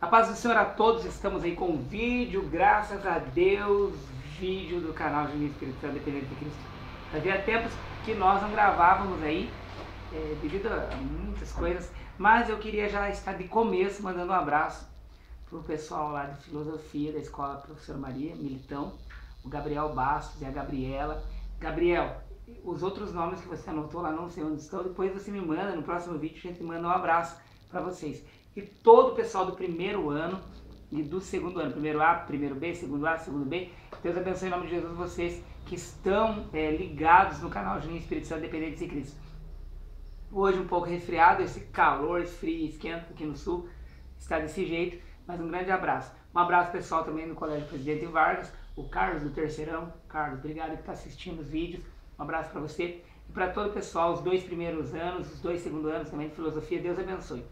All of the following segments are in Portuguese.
A paz do Senhor a todos, estamos aí com um vídeo, graças a Deus, vídeo do canal de Espírito Santo Dependente de Cristo. Havia tempos que nós não gravávamos aí, devido a muitas coisas, mas eu queria já estar de começo mandando um abraço para o pessoal lá de filosofia da escola Professora Maria Militão, o Gabriel Bastos e a Gabriela. Gabriel, os outros nomes que você anotou lá não sei onde estão, depois você me manda, no próximo vídeo a gente manda um abraço para vocês. E todo o pessoal do primeiro ano e do segundo ano, primeiro A, primeiro B, segundo A, segundo B, Deus abençoe em nome de Jesus vocês que estão ligados no canal Juninho Espírito Santo Dependente de Cristo. Hoje um pouco resfriado, esse calor, esse frio, esquenta aqui no sul, está desse jeito, mas um grande abraço. Um abraço pessoal também no Colégio Presidente Vargas, o Carlos do Terceirão. Carlos, obrigado que está assistindo os vídeos, um abraço para você. E para todo o pessoal, os 2 primeiros anos, os 2 segundos anos também de filosofia, Deus abençoe.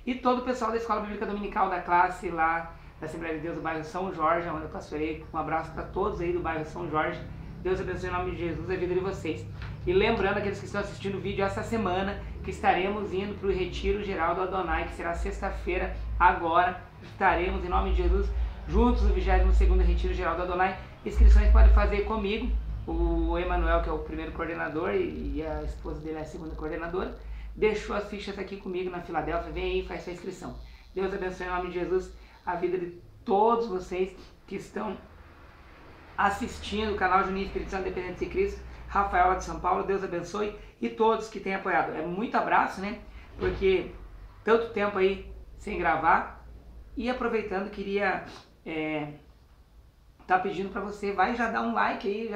E todo o pessoal da Escola Bíblica Dominical da classe lá da Assembleia de Deus do bairro São Jorge, onde eu pastorei. Um abraço para todos aí do bairro São Jorge. Deus abençoe em nome de Jesus a vida de vocês. E lembrando aqueles que estão assistindo o vídeo essa semana, que estaremos indo para o Retiro Geral do Adonai, que será sexta-feira agora. Estaremos em nome de Jesus juntos no 22º Retiro Geral do Adonai. Inscrições pode fazer comigo, o Emanuel, que é o primeiro coordenador, e a esposa dele é a segunda coordenadora. Deixou as fichas aqui comigo na Filadélfia, vem aí e faz sua inscrição. Deus abençoe em nome de Jesus a vida de todos vocês que estão assistindo o canal Juninho Espírito Santo Dependente de Cristo. Rafaela de São Paulo, Deus abençoe, e todos que têm apoiado. É muito abraço, né? Porque tanto tempo aí sem gravar. E aproveitando, queria tá pedindo para você, vai já dar um like aí,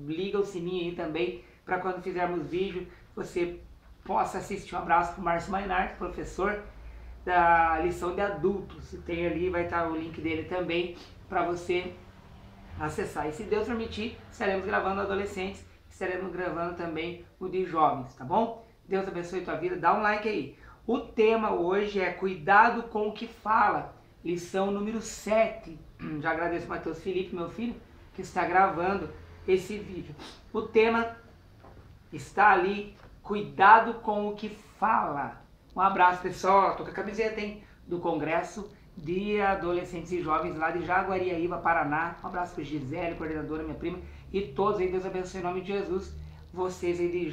liga o sininho aí também, para quando fizermos vídeo, você possa assistir. Um abraço para o Márcio Mainart, professor da lição de adultos. Tem ali, vai estar o link dele também, para você acessar. E se Deus permitir, estaremos gravando adolescentes, estaremos gravando também o de jovens, tá bom? Deus abençoe tua vida, dá um like aí. O tema hoje é cuidado com o que fala, lição número 7. Já agradeço ao Matheus Felipe, meu filho, que está gravando esse vídeo. O tema está ali, cuidado com o que fala. Um abraço pessoal, tô com a camiseta, hein, do Congresso de Adolescentes e Jovens lá de Jaguariaíva, Paraná. Um abraço para Gisele, coordenadora, minha prima, e todos aí, Deus abençoe em nome de Jesus. Vocês aí de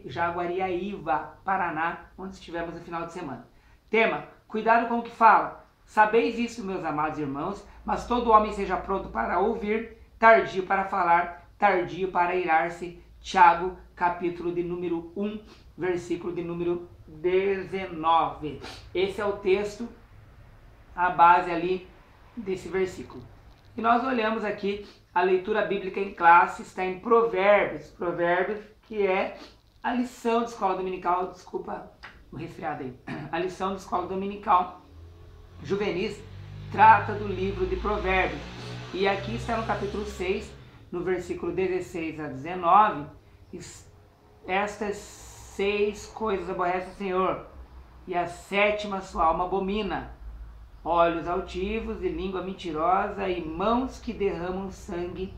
Jaguariaíva, Paraná, onde estivemos no final de semana. Tema, cuidado com o que fala. Sabeis isso, meus amados irmãos, mas todo homem seja pronto para ouvir, tardio para falar, tardio para irar-se. Tiago, capítulo de número 1, versículo de número 19. Esse é o texto, a base ali desse versículo. E nós olhamos aqui a leitura bíblica em classe, está em Provérbios, que é a lição de escola dominical, desculpa o resfriado aí, a lição de escola dominical juvenis trata do livro de Provérbios. E aqui está no capítulo 6, no versículo 16 a 19, estas 6 coisas aborrece o Senhor, e a 7ª sua alma abomina: olhos altivos e língua mentirosa, e mãos que derramam sangue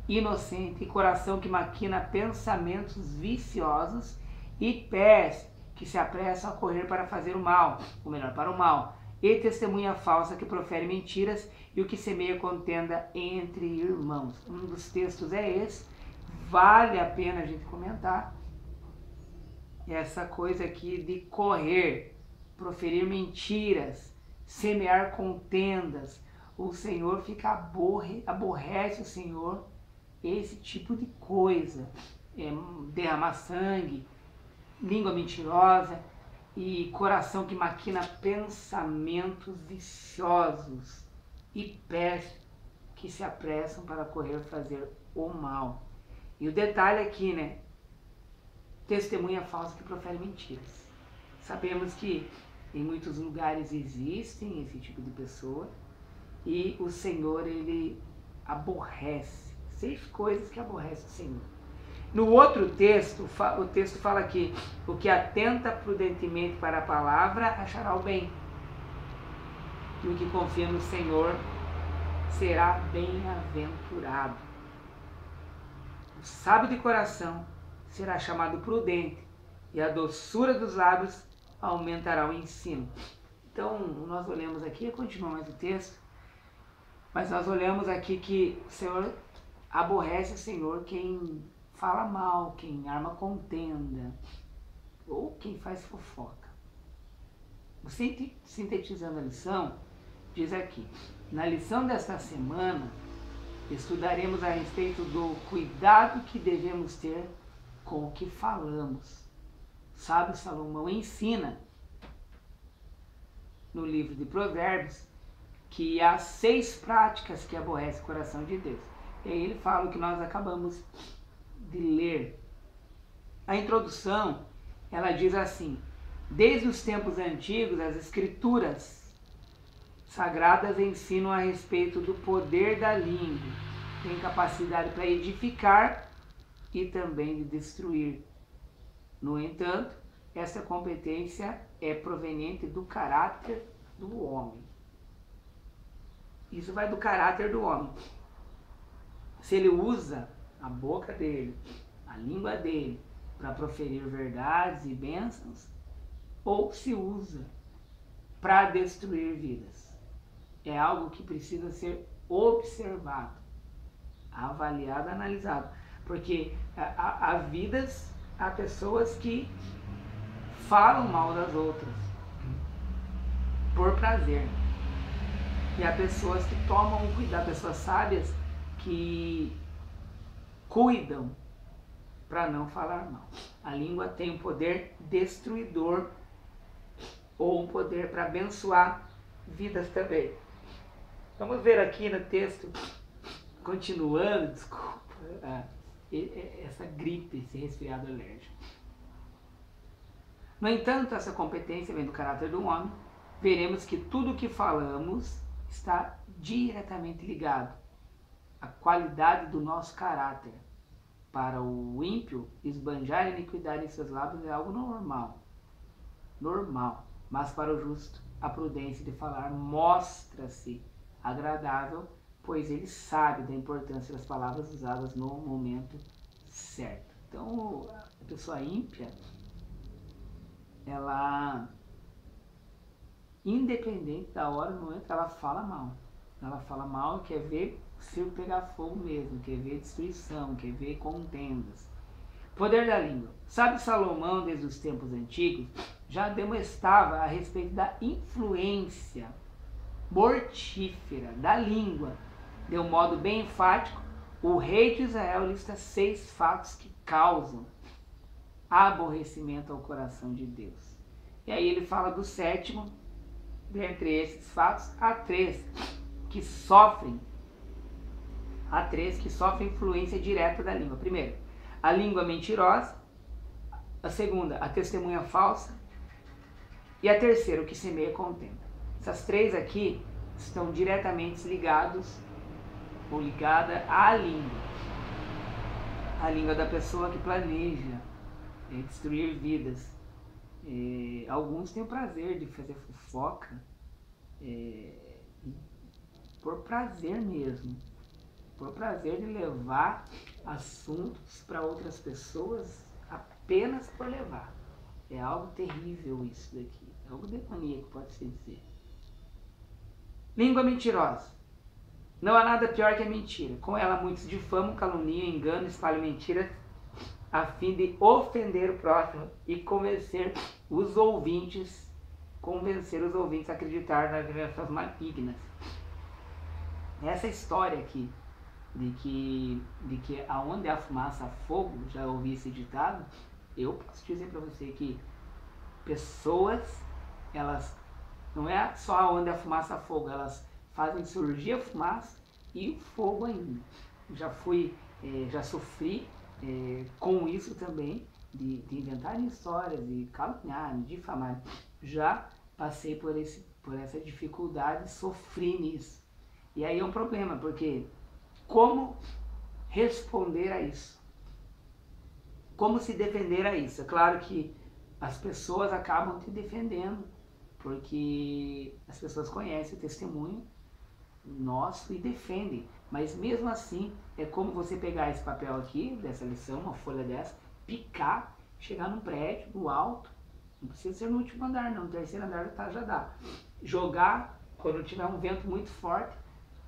inocente, e coração que maquina pensamentos viciosos, e pés que se apressam a correr para fazer o mal, ou melhor, para o mal, e testemunha falsa que profere mentiras, e o que semeia contenda entre irmãos. Um dos textos é esse, vale a pena a gente comentar essa coisa aqui de correr, proferir mentiras, semear contendas. O Senhor fica aborrece o Senhor esse tipo de coisa, derramar sangue, língua mentirosa e coração que maquina pensamentos viciosos, e pés que se apressam para correr fazer o mal. E o detalhe aqui, né? Testemunha falsa que profere mentiras. Sabemos que em muitos lugares existem esse tipo de pessoa, e o Senhor, ele aborrece 6 coisas que aborrece o Senhor. No outro texto, o texto fala que o que atenta prudentemente para a palavra achará o bem, e o que confia no Senhor será bem-aventurado. O sábio de coração será chamado prudente, e a doçura dos lábios aumentará o ensino. Então, nós olhamos aqui, continuamos o texto, mas nós olhamos aqui que o Senhor aborrece o Senhor quem fala mal, quem arma contenda, ou quem faz fofoca. Sintetizando a lição, diz aqui, na lição desta semana, estudaremos a respeito do cuidado que devemos ter com o que falamos. Sábio Salomão ensina no livro de Provérbios que há 6 práticas que aborrecem o coração de Deus. E aí ele fala o que nós acabamos de ler. A introdução, ela diz assim: desde os tempos antigos, as escrituras sagradas ensinam a respeito do poder da língua, tem capacidade para edificar e também de destruir. No entanto, essa competência é proveniente do caráter do homem. Isso vai do caráter do homem. Se ele usa a boca dele, a língua dele, para proferir verdades e bênçãos, ou se usa para destruir vidas. É algo que precisa ser observado, avaliado, analisado. Porque há vidas, há pessoas que falam mal das outras por prazer. E há pessoas que tomam cuidado, pessoas sábias que cuidam para não falar mal. A língua tem um poder destruidor ou um poder para abençoar vidas também. Vamos ver aqui no texto, continuando, desculpa, essa gripe, esse resfriado alérgico. No entanto, essa competência vem do caráter do homem. Veremos que tudo o que falamos está diretamente ligado à qualidade do nosso caráter. Para o ímpio, esbanjar a iniquidade em seus lábios é algo normal. Mas para o justo, a prudência de falar mostra-se agradável, pois ele sabe da importância das palavras usadas no momento certo. Então, a pessoa ímpia, ela, independente da hora, no momento, ela fala mal. Ela fala mal e quer ver o circo pegar fogo mesmo, quer ver destruição, quer ver contendas. Poder da língua. Sabe, Salomão, desde os tempos antigos, já demonstrava a respeito da influência mortífera da língua. De um modo bem enfático, o rei de Israel lista 6 fatos que causam aborrecimento ao coração de Deus. E aí ele fala do 7º, dentre esses fatos, há 3 que sofrem influência direta da língua. Primeiro, a língua mentirosa. A segunda, a testemunha falsa. E a terceira, o que semeia contenda. Essas 3 aqui estão diretamente ligados ou ligada à língua. A língua da pessoa que planeja destruir vidas. Alguns têm o prazer de fazer fofoca por prazer mesmo. Por prazer de levar assuntos para outras pessoas apenas por levar. É algo terrível isso daqui. É algo demoníaco, pode-se dizer. Língua mentirosa. Não há nada pior que a mentira. Com ela muitos difamam, caluniam, enganam, espalham mentiras a fim de ofender o próximo e convencer os ouvintes a acreditar nas invenções malignas. Essa história aqui de que aonde há fumaça há fogo, já ouvi esse ditado, eu posso dizer para você que pessoas, elas não é só aonde há fumaça há fogo, elas fazem surgir a fumaça e o fogo ainda. Já sofri com isso também, de inventar histórias, de caluniar, de difamar. Já passei por essa dificuldade, sofri nisso. E aí é um problema, porque como responder a isso? Como se defender a isso? É claro que as pessoas acabam te defendendo, porque as pessoas conhecem o testemunho nosso e defendem. Mas mesmo assim, é como você pegar esse papel aqui, dessa lição, uma folha dessa, picar, chegar num prédio, no alto, Não precisa ser no último andar, não. No terceiro andar já dá. Jogar, quando tiver um vento muito forte,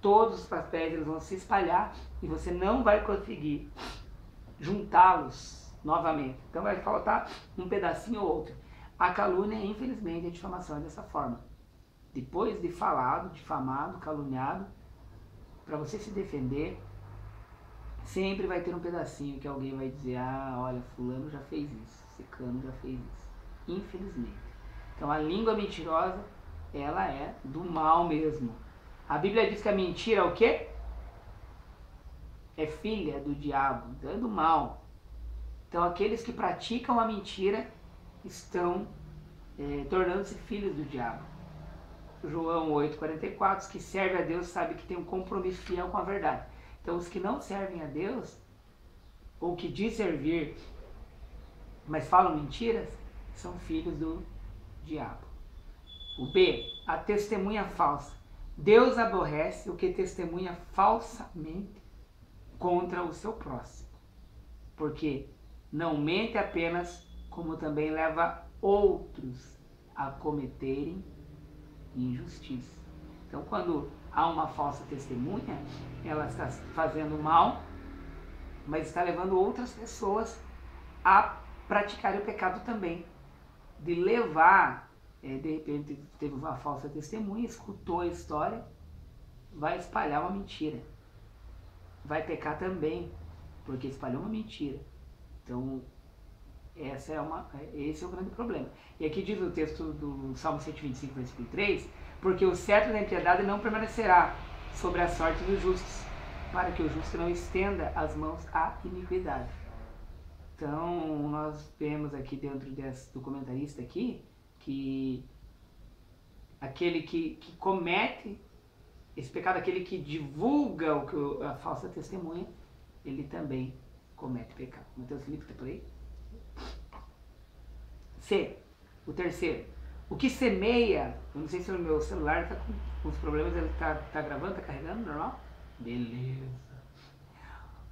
todos os papéis eles vão se espalhar e você não vai conseguir juntá-los novamente. Então vai faltar um pedacinho ou outro. A calúnia, infelizmente, a difamação é dessa forma. Depois de falado, difamado, caluniado, para você se defender, sempre vai ter um pedacinho que alguém vai dizer, ah, olha, fulano já fez isso, ciclano já fez isso. Infelizmente. Então a língua mentirosa, ela é do mal mesmo. A Bíblia diz que a mentira é o quê? É filha do diabo, então é do mal. Então aqueles que praticam a mentira estão tornando-se filhos do diabo. João 8,44, os que servem a Deus sabem que tem um compromisso fiel com a verdade. Então os que não servem a Deus, ou que diz servir, mas falam mentiras, são filhos do diabo. O B, a testemunha falsa. Deus aborrece o que testemunha falsamente contra o seu próximo, porque não mente apenas, como também leva outros a cometerem injustiça. Então, quando há uma falsa testemunha, ela está fazendo mal, mas está levando outras pessoas a praticarem o pecado também. De levar, de repente teve uma falsa testemunha, escutou a história, vai espalhar uma mentira. Vai pecar também, porque espalhou uma mentira. Então, esse é o grande problema. E aqui diz o texto do Salmo 125, versículo 3, porque o cetro da impiedade não permanecerá sobre a sorte dos justos, para que o justo não estenda as mãos à iniquidade. Então, nós vemos aqui dentro do comentarista aqui, que aquele que comete esse pecado, aquele que divulga a falsa testemunha, ele também comete pecado. Mateus Felipe está por aí? C, o terceiro. O que semeia, eu não sei se o meu celular está com os problemas, ele está gravando, está carregando, normal? Beleza.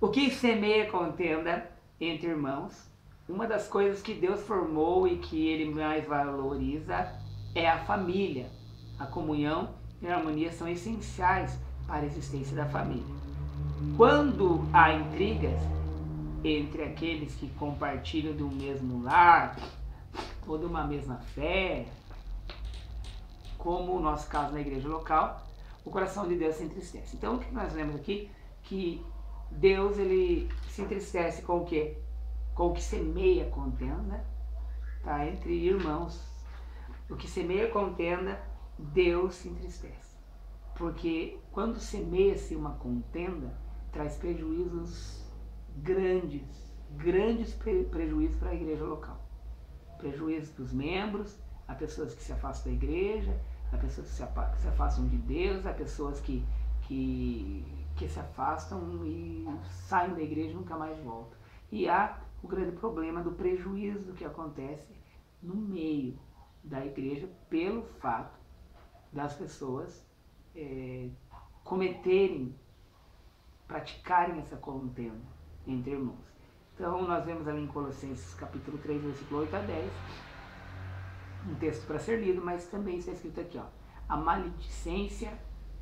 O que semeia contenda entre irmãos, uma das coisas que Deus formou e que Ele mais valoriza é a família. A comunhão e a harmonia são essenciais para a existência da família. Quando há intrigas entre aqueles que compartilham do mesmo lar ou de uma mesma fé, como o nosso caso na igreja local, o coração de Deus se entristece. Então, o que nós vemos aqui? Que Deus, ele se entristece com o quê? Com o que semeia contenda, tá? Entre irmãos. O que semeia contenda, Deus se entristece. Porque quando semeia-se uma contenda, traz prejuízos grandes prejuízos para a igreja local. Prejuízo dos membros, a pessoas que se afastam da igreja, a pessoas que se afastam de Deus, a pessoas que se afastam e saem da igreja e nunca mais voltam. E há o grande problema do prejuízo que acontece no meio da igreja pelo fato das pessoas praticarem essa contenda entre irmãos. Então nós vemos ali em Colossenses capítulo 3, versículo 8 a 10, um texto para ser lido, mas também está escrito aqui, ó, a maledicência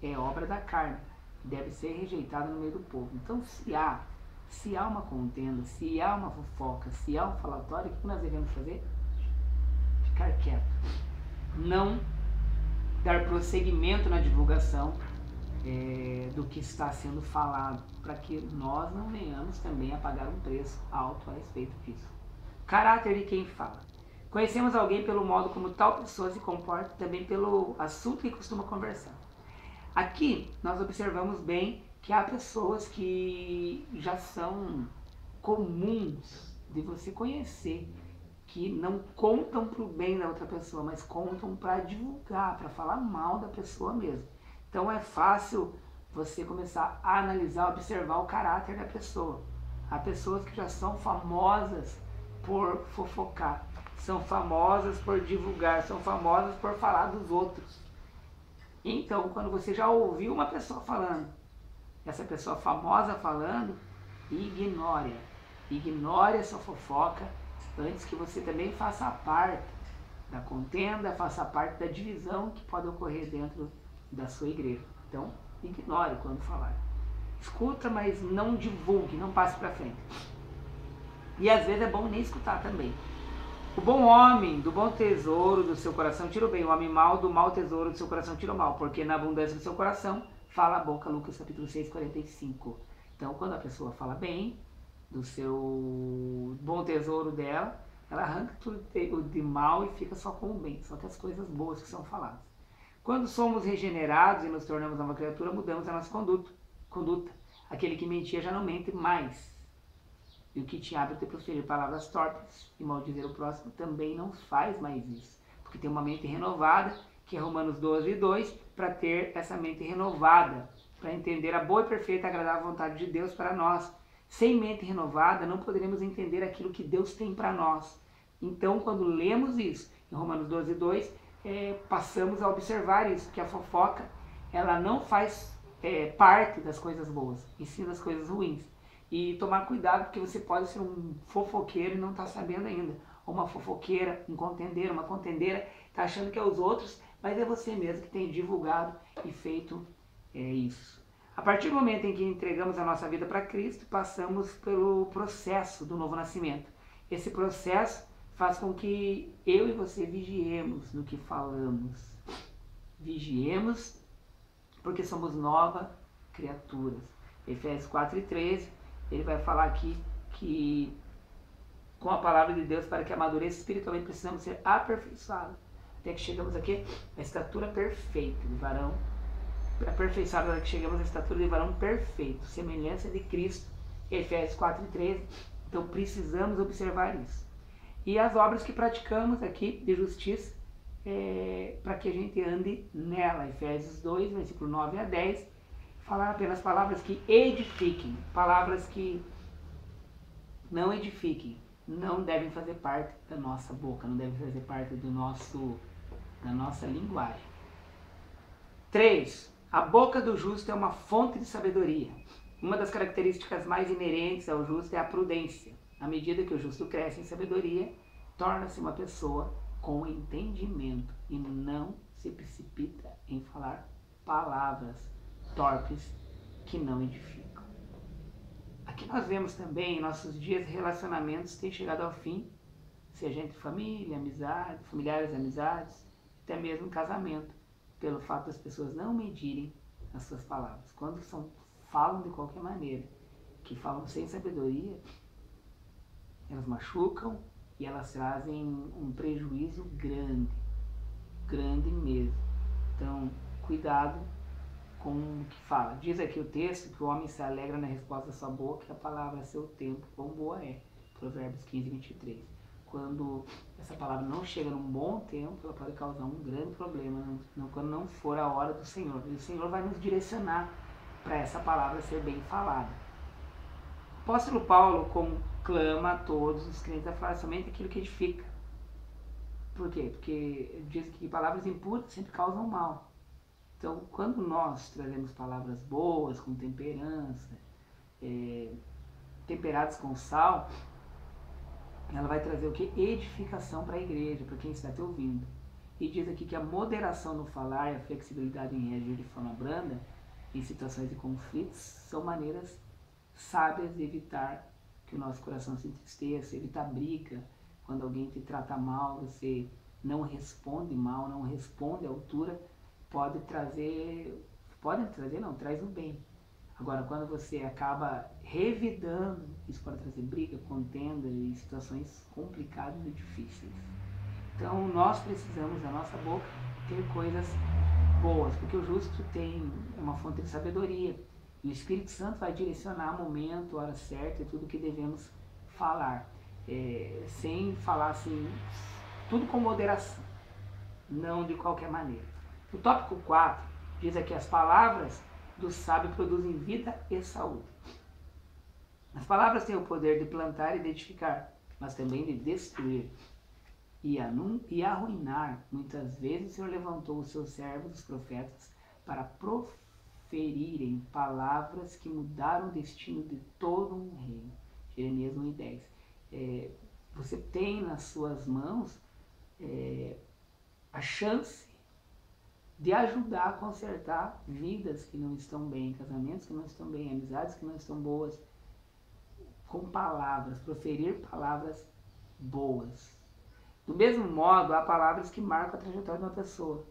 é obra da carne, deve ser rejeitada no meio do povo. Então se há uma contenda, se há uma fofoca, se há um falatório, o que nós devemos fazer? Ficar quieto. Não dar prosseguimento na divulgação do que está sendo falado, para que nós não venhamos também a pagar um preço alto a respeito disso. Caráter de quem fala. Conhecemos alguém pelo modo como tal pessoa se comporta, também pelo assunto que costuma conversar. Aqui nós observamos bem que há pessoas que já são comuns de você conhecer, que não contam para o bem da outra pessoa, mas contam para divulgar, para falar mal da pessoa mesmo. Então é fácil você começar a analisar, observar o caráter da pessoa. Há pessoas que já são famosas por fofocar, são famosas por divulgar, são famosas por falar dos outros. Então, quando você já ouviu uma pessoa falando, essa pessoa famosa falando, ignore essa fofoca antes que você também faça a parte da contenda, faça parte da divisão que pode ocorrer dentro da sua igreja. Então, ignore quando falar. Escuta, mas não divulgue, não passe para frente. E às vezes é bom nem escutar também. O bom homem do bom tesouro do seu coração tira o bem, o homem mau do mau tesouro do seu coração tira o mal, porque na abundância do seu coração fala a boca, Lucas capítulo 6, 45. Então, quando a pessoa fala bem do seu bom tesouro dela, ela arranca tudo de mal e fica só com o bem, só que as coisas boas que são faladas. Quando somos regenerados e nos tornamos nova criatura, mudamos a nossa conduta. Aquele que mentia já não mente mais. E o que tinha hábito de proferir palavras torpes e maldizer o próximo também não faz mais isso. Porque tem uma mente renovada, que é Romanos 12, 2, para ter essa mente renovada, para entender a boa e perfeita e agradável vontade de Deus para nós. Sem mente renovada, não poderemos entender aquilo que Deus tem para nós. Então, quando lemos isso, em Romanos 12, 2, passamos a observar isso, que a fofoca, ela não faz parte das coisas boas, e sim das coisas ruins. E tomar cuidado, porque você pode ser um fofoqueiro e não está sabendo ainda. Ou uma fofoqueira, um contendeiro, uma contendeira, está achando que é os outros, mas é você mesmo que tem divulgado e feito isso. A partir do momento em que entregamos a nossa vida para Cristo, passamos pelo processo do novo nascimento. Esse processo faz com que eu e você vigiemos no que falamos. Vigiemos porque somos novas criaturas. Efésios 4:13, ele vai falar aqui que com a palavra de Deus, para que amadureça espiritualmente, precisamos ser aperfeiçoados. Até que chegamos aqui à estatura perfeita do varão. Aperfeiçoados até que chegamos à estatura de varão perfeito, semelhança de Cristo. Efésios 4:13. Então precisamos observar isso. E as obras que praticamos aqui de justiça, para que a gente ande nela. Efésios 2, versículo 9 a 10. Falar apenas palavras que edifiquem, palavras que não edifiquem, não devem fazer parte da nossa boca, não devem fazer parte da nossa linguagem. 3. A boca do justo é uma fonte de sabedoria. Uma das características mais inerentes ao justo é a prudência. À medida que o justo cresce em sabedoria, torna-se uma pessoa com entendimento e não se precipita em falar palavras torpes que não edificam. Aqui nós vemos também, em nossos dias, relacionamentos têm chegado ao fim, seja entre família, amizade, familiares, amizades, até mesmo casamento, pelo fato das pessoas não medirem as suas palavras. Quando falam de qualquer maneira, que falam sem sabedoria, elas machucam e elas trazem um prejuízo grande mesmo. Então, cuidado com o que fala. Diz aqui o texto que o homem se alegra na resposta da sua boca e a palavra a seu tempo, quão boa é. Provérbios 15, 23. Quando essa palavra não chega num bom tempo, ela pode causar um grande problema, quando não for a hora do Senhor. E o Senhor vai nos direcionar para essa palavra ser bem falada. O apóstolo Paulo conclama a todos os crentes a falar somente aquilo que edifica. Por quê? Porque diz que palavras impuras sempre causam mal. Então, quando nós trazemos palavras boas, com temperança, temperadas com sal, ela vai trazer o que? Edificação para a igreja, para quem está te ouvindo. E diz aqui que a moderação no falar e a flexibilidade em reagir de forma branda em situações de conflitos são maneiras sábias de evitar que o nosso coração se entristeça, evitar briga. Quando alguém te trata mal, você não responde mal, não responde à altura, traz o bem. Agora, quando você acaba revidando, isso pode trazer briga, contenda e situações complicadas e difíceis. Então, nós precisamos, da nossa boca, ter coisas boas, porque o justo é uma fonte de sabedoria. E o Espírito Santo vai direcionar o momento, a hora certa e tudo que devemos falar. Sem falar assim, tudo com moderação, não de qualquer maneira. No tópico 4, diz aqui: as palavras do sábio produzem vida e saúde. As palavras têm o poder de plantar e de edificar, mas também de destruir e arruinar. Muitas vezes o Senhor levantou os seus servos, os profetas, para proferirem palavras que mudaram o destino de todo um reino. Jeremias 1:10. Você tem nas suas mãos a chance de ajudar a consertar vidas que não estão bem, casamentos que não estão bem, amizades que não estão boas, com palavras, proferir palavras boas. Do mesmo modo, há palavras que marcam a trajetória de uma pessoa.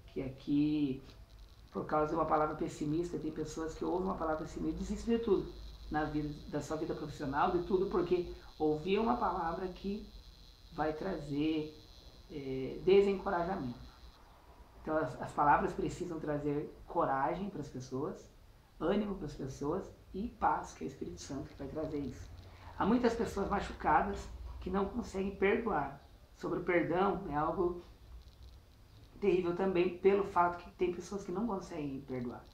Que aqui, por causa de uma palavra pessimista, tem pessoas que ouvem uma palavra pessimista e desistem de tudo, na vida, da sua vida profissional, de tudo, porque ouviram uma palavra que vai trazer desencorajamento. Então as palavras precisam trazer coragem para as pessoas, ânimo para as pessoas e paz, que é o Espírito Santo que vai trazer isso. Há muitas pessoas machucadas que não conseguem perdoar. Sobre o perdão é algo terrível também, pelo fato que tem pessoas que não conseguem perdoar.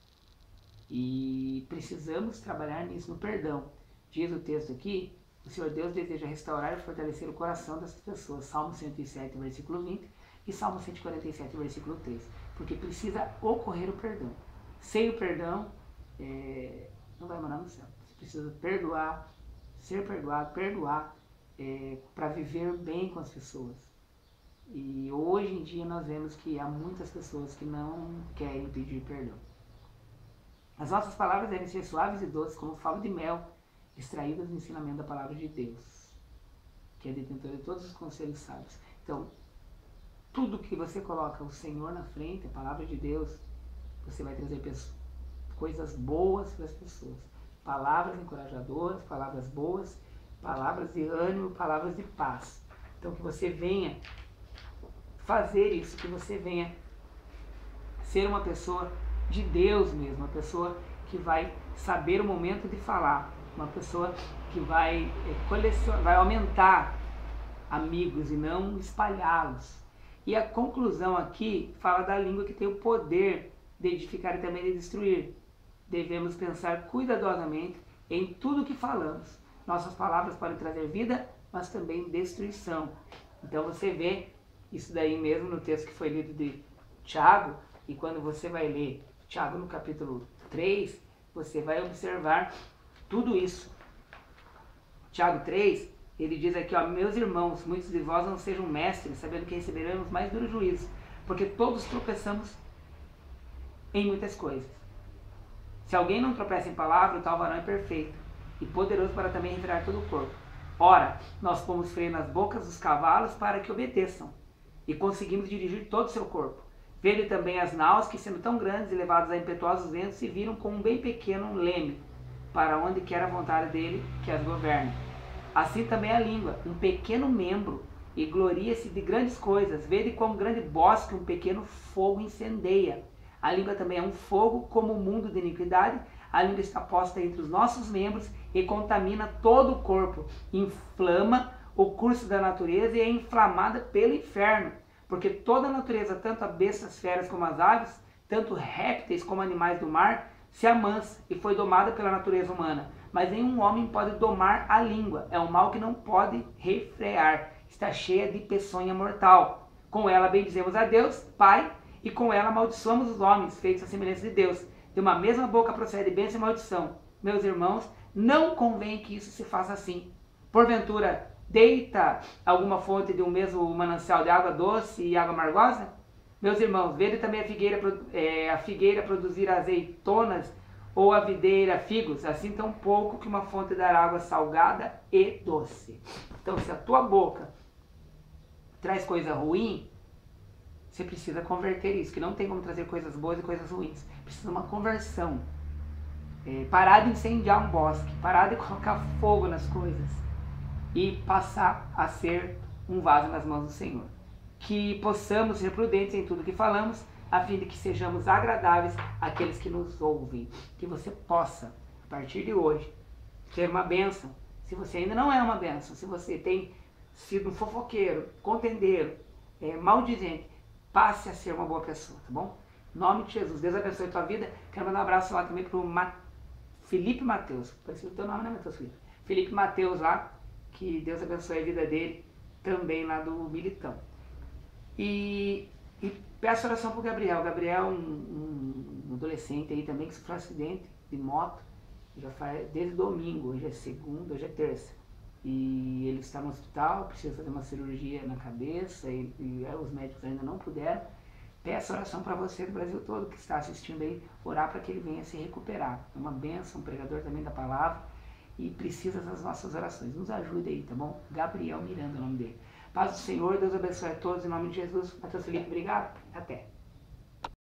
E precisamos trabalhar nisso, no perdão. Diz o texto aqui, o Senhor Deus deseja restaurar e fortalecer o coração dessas pessoas. Salmo 107, versículo 20 e Salmo 147, versículo 3. Porque precisa ocorrer o perdão. Sem o perdão, não vai morar no céu. Você precisa perdoar, ser perdoado, perdoar, para viver bem com as pessoas. E hoje em dia nós vemos que há muitas pessoas que não querem pedir perdão. As nossas palavras devem ser suaves e doces, como favo de mel, extraídas do ensinamento da palavra de Deus, que é detentor de todos os conselhos sábios. Então, tudo que você coloca o Senhor na frente, a palavra de Deus, você vai trazer coisas boas para as pessoas. Palavras encorajadoras, palavras boas, palavras de ânimo, palavras de paz. Então, que você venha fazer isso, que você venha ser uma pessoa de Deus mesmo, uma pessoa que vai saber o momento de falar, uma pessoa que vai colecionar, vai aumentar amigos e não espalhá-los. E a conclusão aqui fala da língua que tem o poder de edificar e também de destruir. Devemos pensar cuidadosamente em tudo que falamos. Nossas palavras podem trazer vida, mas também destruição. Então você vê isso daí mesmo no texto que foi lido de Tiago, e quando você vai ler Tiago no capítulo 3, você vai observar tudo isso. Tiago 3, ele diz aqui, ó, meus irmãos, muitos de vós não sejam mestres, sabendo que receberemos mais duro juízo, porque todos tropeçamos em muitas coisas. Se alguém não tropeça em palavra, o tal varão é perfeito, e poderoso para também refrear todo o corpo. Ora, nós pomos freio nas bocas dos cavalos para que obedeçam, e conseguimos dirigir todo o seu corpo. Vê-lhe também as naus, que sendo tão grandes e levadas a impetuosos ventos, se viram com um bem pequeno leme, para onde quer a vontade dele que as governe. Assim também a língua, um pequeno membro, e gloria-se de grandes coisas. Vede como grande bosque um pequeno fogo incendeia. A língua também é um fogo, como o mundo de iniquidade. A língua está posta entre os nossos membros e contamina todo o corpo, inflama o curso da natureza e é inflamada pelo inferno. Porque toda a natureza, tanto as bestas feras como as aves, tanto répteis como animais do mar, se amansa e foi domada pela natureza humana. Mas nenhum homem pode domar a língua. É um mal que não pode refrear. Está cheia de peçonha mortal. Com ela bendizemos a Deus, Pai, e com ela amaldiçoamos os homens, feitos à semelhança de Deus. De uma mesma boca procede bênção e maldição. Meus irmãos, não convém que isso se faça assim. Porventura, deita alguma fonte de um mesmo manancial de água doce e água amargosa? Meus irmãos, vede também a figueira produzir azeitonas, ou a videira figos, assim tão pouco que uma fonte dará água salgada e doce. Então, se a tua boca traz coisa ruim, você precisa converter isso, que não tem como trazer coisas boas e coisas ruins. Precisa de uma conversão. Parar de incendiar um bosque, parar de colocar fogo nas coisas e passar a ser um vaso nas mãos do Senhor. Que possamos ser prudentes em tudo que falamos, a fim de que sejamos agradáveis àqueles que nos ouvem. Que você possa, a partir de hoje, ser uma bênção. Se você ainda não é uma bênção, se você tem sido um fofoqueiro, contendeiro, maldizente, passe a ser uma boa pessoa, tá bom? Em nome de Jesus, Deus abençoe a tua vida. Quero mandar um abraço lá também para o Felipe Mateus. Parece o teu nome, né, Mateus Felipe? Felipe Mateus lá, que Deus abençoe a vida dele, também lá do Militão. E peço oração para o Gabriel. O Gabriel é um adolescente aí também que sofreu um acidente de moto. Já faz desde domingo, hoje é segunda, hoje é terça. e ele está no hospital, precisa fazer uma cirurgia na cabeça e os médicos ainda não puderam. Peço oração para você do Brasil todo que está assistindo aí, orar para que ele venha se recuperar. É uma bênção, um pregador também da palavra e precisa das nossas orações. Nos ajude aí, tá bom? Gabriel Miranda é o nome dele. Paz do Senhor, Deus abençoe a todos, em nome de Jesus. Matheus Felipe, obrigado. Até.